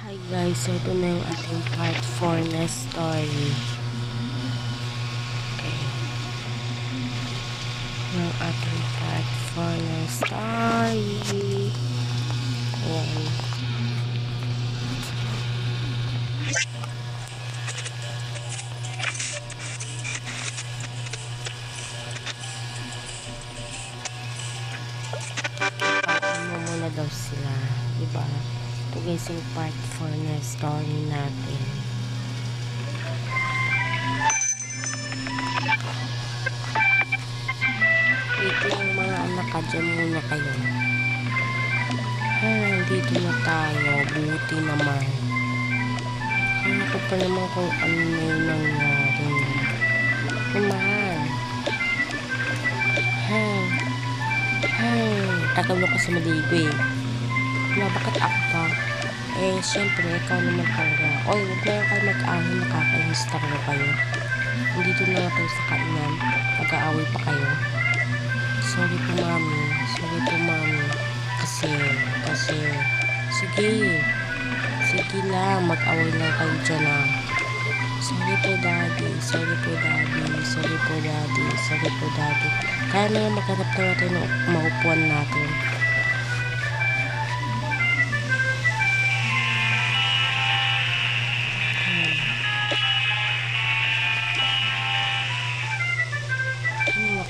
Hi guys, so ito na yung ating part 4 na story. Okay. Yung ating part 4 na story. Ayan. Ipain mo muna daw sila. Diba? Ito guys yung part 4 na story natin. Wait lang mga anak ka, dyan muna kayo. Dito na tayo. Buti naman. Ano ko pa naman kung ano na yung nangyari. Kumahan. Tagal mo kasi maligo eh. Bakit ako pa? Siyempre, ikaw naman talaga. Oy, huwag na yung kayo mag-away, nakakainis talaga kayo. Nandito na kayo sa kainan. Mag-aaway pa kayo. Sorry po, mami. Sorry po, mami. Kasi, sige lang, mag-away lang kayo dyan ah. Sorry po, daddy. Sorry po, daddy. Kaya na yung maghanap na natin ng maupuan natin.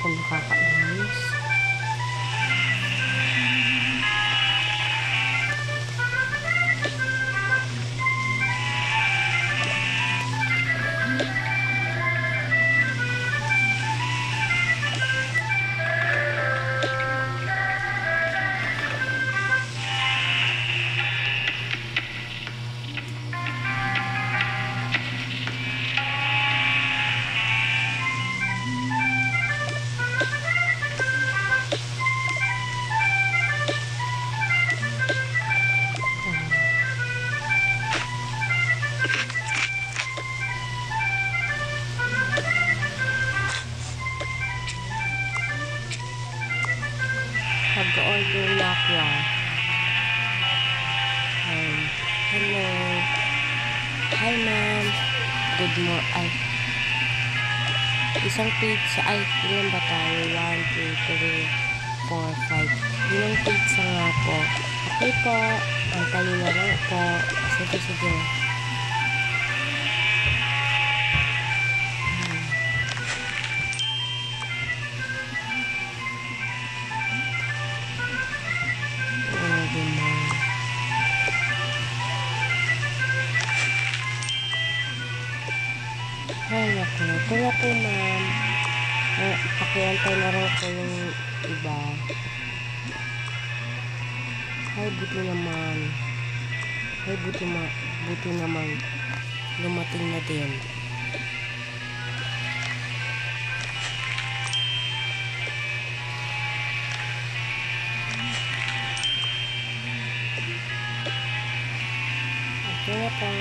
Ako nakakainis. Mag-order na ako ah. Hello. Hi ma'am. Good morning. Isang pizza. Ilan ba tayo? 1, 2, 3, 4, 5. Ilang pizza nga po. Okay po. Antayin na lang po. Sige. Ay, naku. Ito na po, ma'am. Pakiantay na rin ko yung iba. Ay, buti naman. Lumating na din. Ito na po.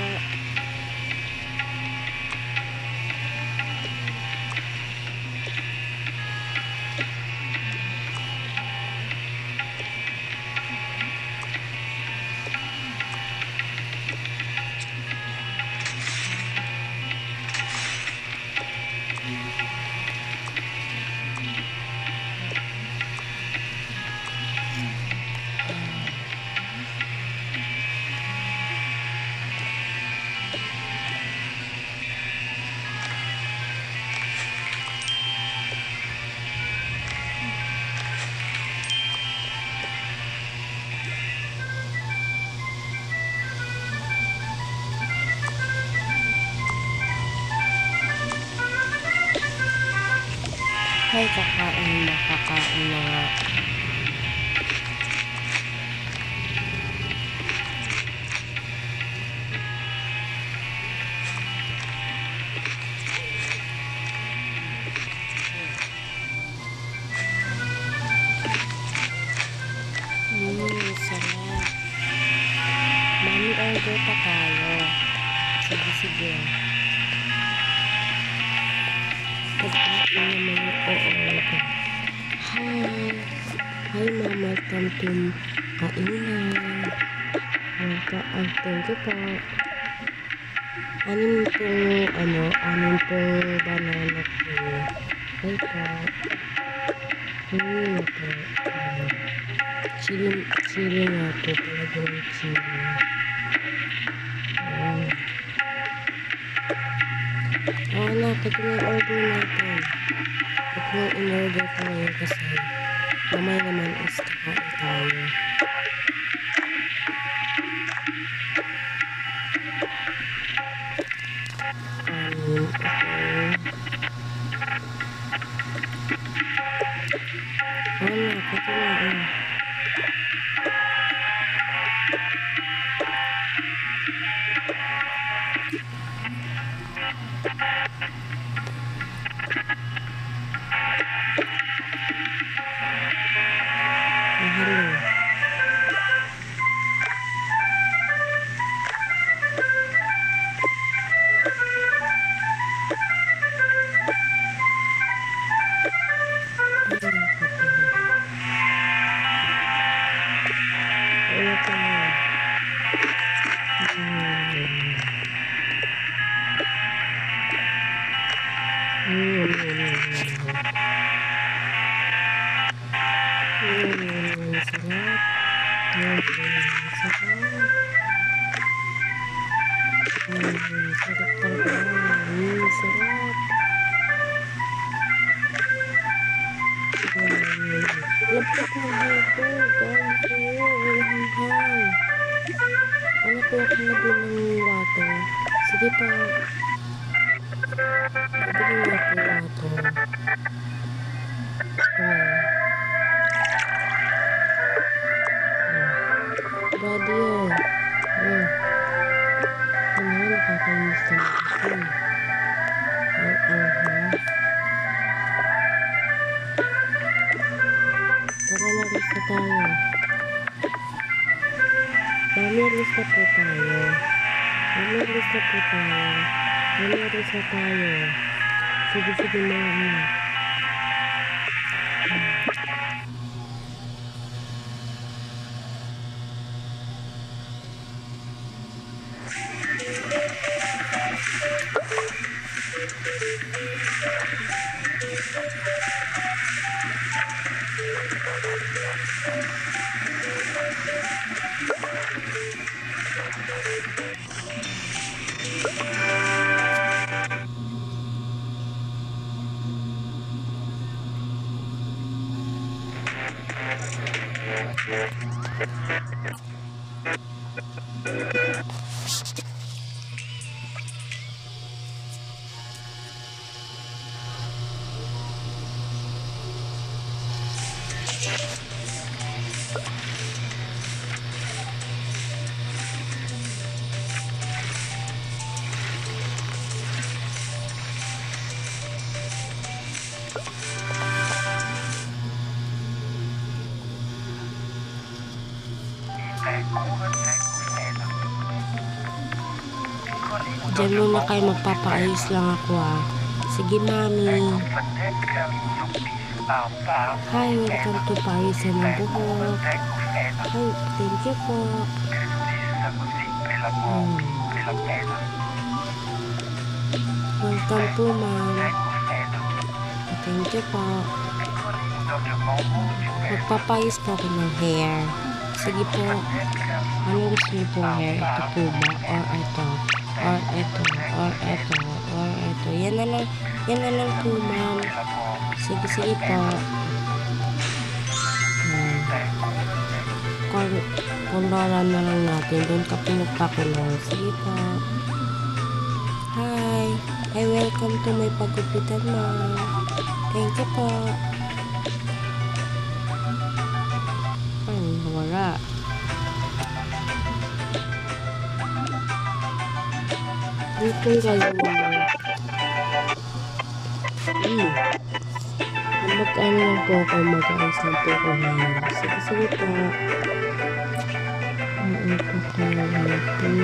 Ay, makakain na nga. Sarap. Mami, order pa tayo. Sige. Pagkain naman yung o-order. Hi, mama, welcome to kainan. Thank you po. Anim pong banana po. Ay po. Po. Chili nga po. Palagyan ng chili. Anak, ito na yung order natin. Ito na yung in-order ko ngayon kasi mamaya naman is kakain tayo. Anak, ito na sarap talaga. Sarap. Lapit na dito. Dahil kayo. Hang-hang. Anak ko ako na din ng water. Sige pa. Nabili na po water. Daddy, nakakainis na kasi. Tara na, alis na tayo. Mami, alis na po tayo. Sige, mami. Diyan muna kayo, magpapaayos lang ako Sige, mami. Hi, welcome to Paayisan ng buhok. Hi, thank you po. Welcome po, ma'am. Thank you po. Magpapayos po ako ng hair. Sige po. Ano gusto niyo po hair? Ito po ba? Or ito. Yan na lang po, ma'am. Sige po. Koloran na lang natin. Doon ka pinagpakulong. Sige po. Hi, welcome to my pagupitan, ma'am. Thank you po. Ay, wala. Dito kayo mag-ano lang po ako, mag-ayos lang po ako ngayon. Sige po. Ito kayo natin.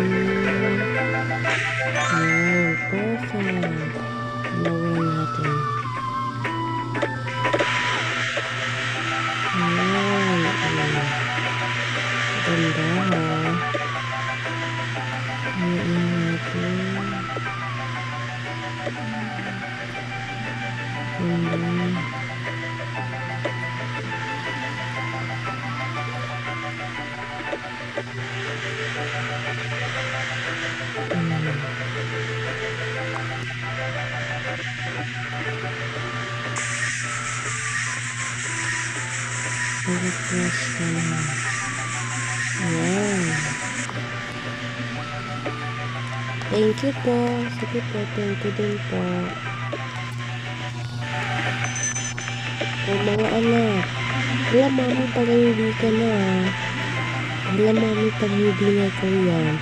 Ayan, perfect. Lawin natin. Ayan. Ganda Refresh ka na. Ayan. Thank you po. Sige po, thank you din po. O mga anak, wala mami pag hindi ka na. Wala mami pag hindi na ko yan.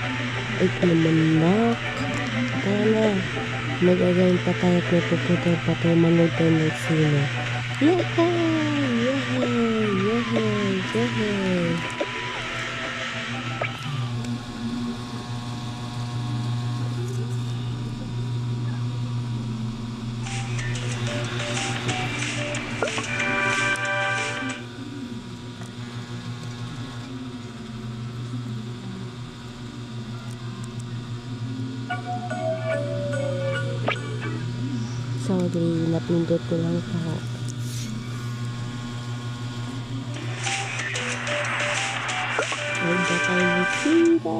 Ay naman nak. Tara na. Magagayin pa tayo at may pupunta pa tayo manood tayo ng sino. Yehey! Yehey! Yehey! Yehey! Sorry, napindot ko lang po. Huwag tayo sila.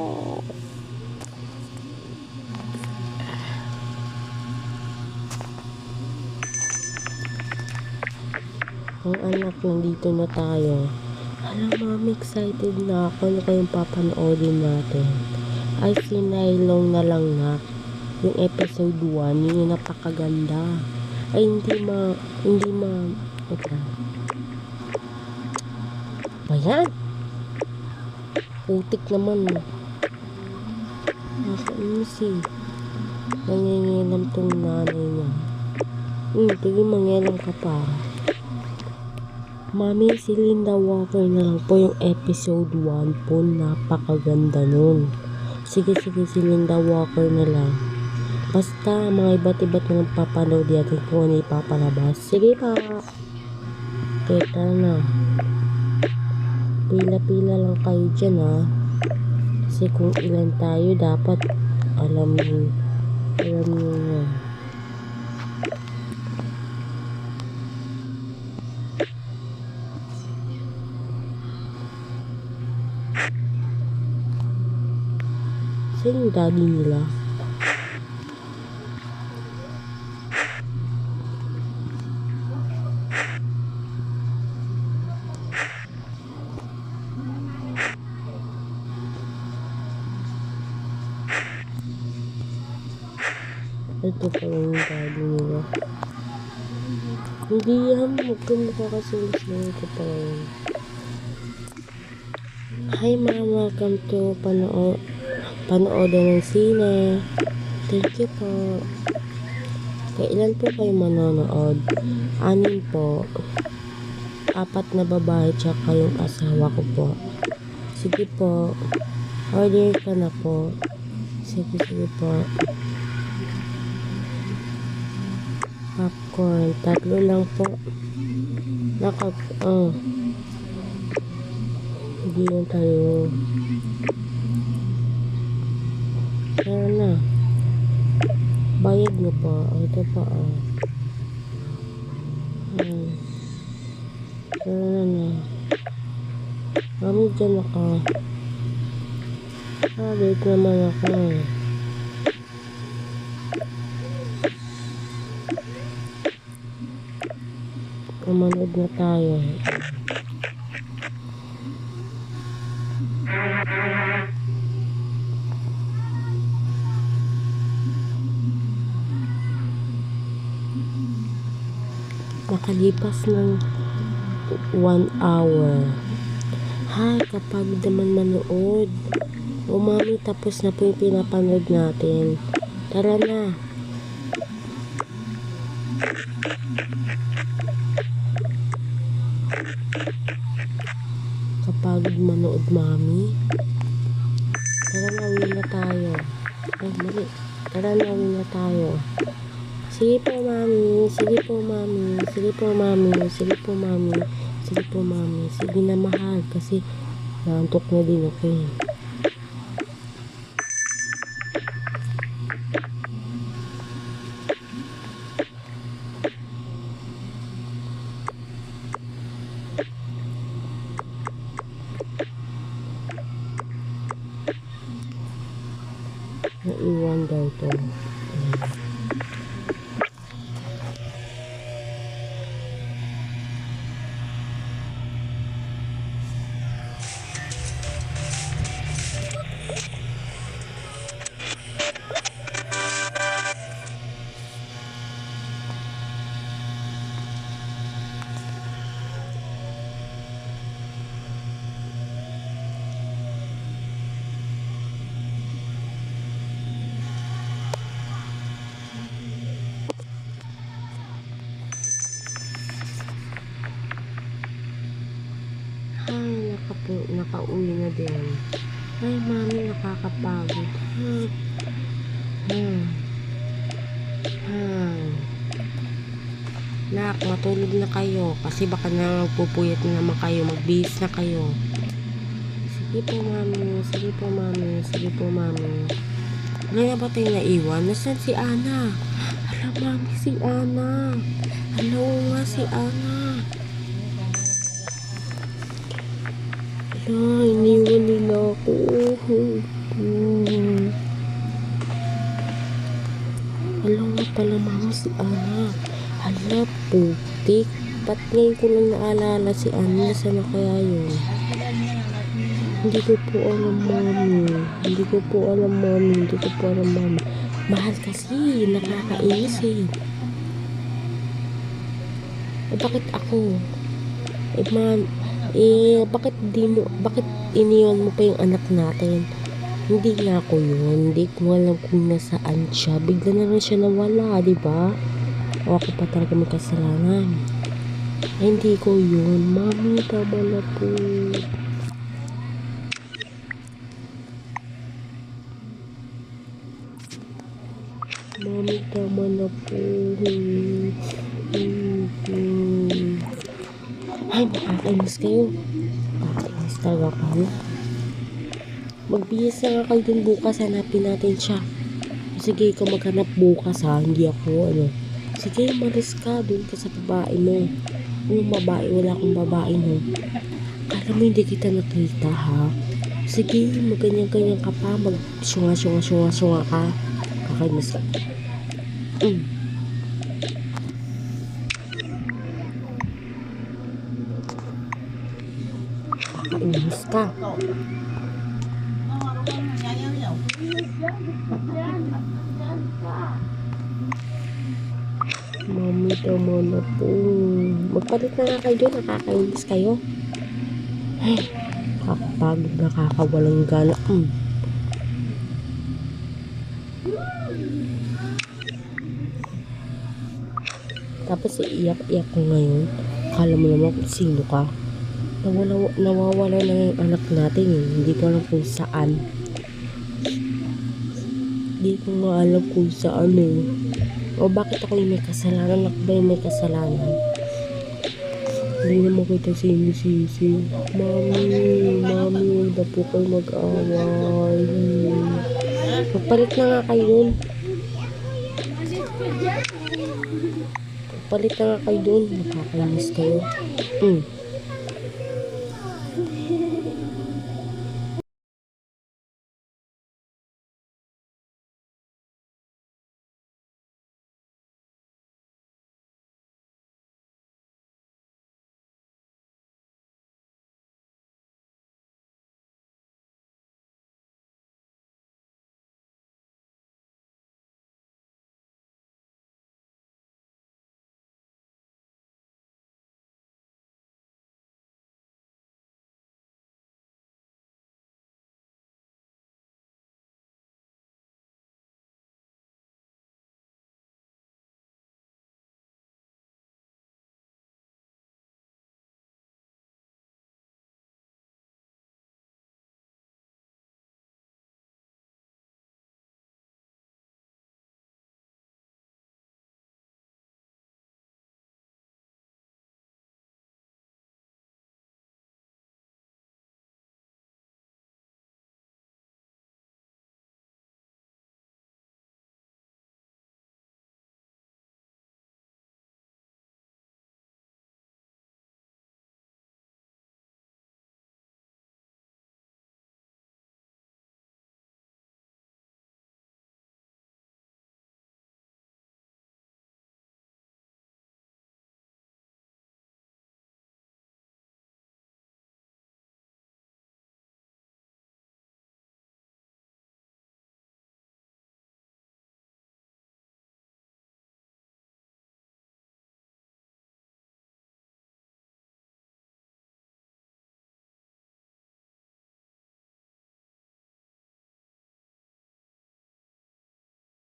Ang anak, nandito na tayo. Alam, mami, excited na ako. Ano kayong papanoodin natin? Ay, sinaylong na lang na. Yung episode 1, yun yung napakaganda. Ay, hindi ma, okay. Ayan! Putik naman. Nakainis eh. Nangingilam tong nanay niya. Sige, mangilam ka pa. Mami, si Linda Walker na lang po yung episode 1 po. Napakaganda nun. Sige, si Linda Walker na lang. Basta, mga iba't na papanood natin kung ano ipapalabas. Sige pa. Kita na. Pila-pila lang kayo dyan, ha. Kasi kung ilan tayo, dapat alam nyo na. Sino yung daddy nila? Ito pa yung daddy nila. Hindi yan. Magkamukha kasi ito pa yun. Hi ma'am, welcome to panoodan ng sine. Thank you po. Kailan po kayo manonood? 6 po. 4 na babae tsaka yung asawa ko po. Sige po. Order ka na po. Sige po. Popcorn. 3 lang po. Hindi na tayo. Tara na. Bayad na po. Ito pa. Tara na. Mami, dyan ako. Late naman ako. Manood na tayo. Nakalipas ng 1 hour. Hi, kapag naman manood. Mami, tapos na po yung pinapanood natin. Tara na. Kapagod manood, mami. Tara na, uwi na tayo. Ay, mali. Tara na, uwi na tayo. Sige po, mami. Sige po, mami. Sige po, mami. Sige po, mami. Sige po, mami. Sige na, mahal. Kasi naantok na din ako eh. Naiwan daw to. Ay, nakauwi na din. Ay, mami, nakakapagod. Nak, matulog na kayo. Kasi baka na magpupuyat na naman kayo. Magbihis na kayo. Sige po, mami. Sige po, mami. Sige po, mami. Wala na ba tayong naiwan? Nasaan si Ana? Hala, mami, si Ana. Hala, nga si Ana. Hala, iniwan nila ako. Hala nga pala, mami, si Ana. Hala, putik. Ba't ngayon ko lang naalala si Ana? Nasaan na kaya yun? Hindi ko po alam, mami. Hindi ko po alam, mami. Hindi ko po alam, mami. Mahal kasi. Nakakainis eh. Bakit ako? Bakit iniwan mo pa yung anak natin? Hindi nga ako yun. Hindi ko alam kung nasaan siya. Bigla na lang siya nawala, di ba? O ako pa talaga may kasalanan. Ay, hindi ko yun. Mami, tama na po. Mami, tama na po. Ay, nakakainis kayo. Nakakainis talaga kayo. Magbihis na nga kayo dun bukas. Hanapin natin siya. Sige, ikaw maghanap bukas ha. Hindi ako, Sige, malis ka. Dun ka sa babae mo. Yung babae, wala akong babae mo. Kala mo hindi kita nakita ha. Sige, maganyan-ganyan ka pa. Mag-syunga ka. Kakainis ka. Kakainis ka. Mami, tama na po. Magpalit na nga kayo doon. Nakakainis kayo. Ay, kakapagod, nakakawalang gana. Tapos iiyak-iyak ko ngayon. Akala mo naman kung sino ka. Nawawala na yung anak natin eh. Hindi ko alam kung saan. Hindi ko nga alam kung saan eh. O bakit ako yung may kasalanan? Ako ba yung may kasalanan? Hindi naman kita sinisisi. Mami, huwag na po kayo mag-away. Magpalit na nga kayo dun. Magpalit na nga kayo dun. Nakakainis kayo.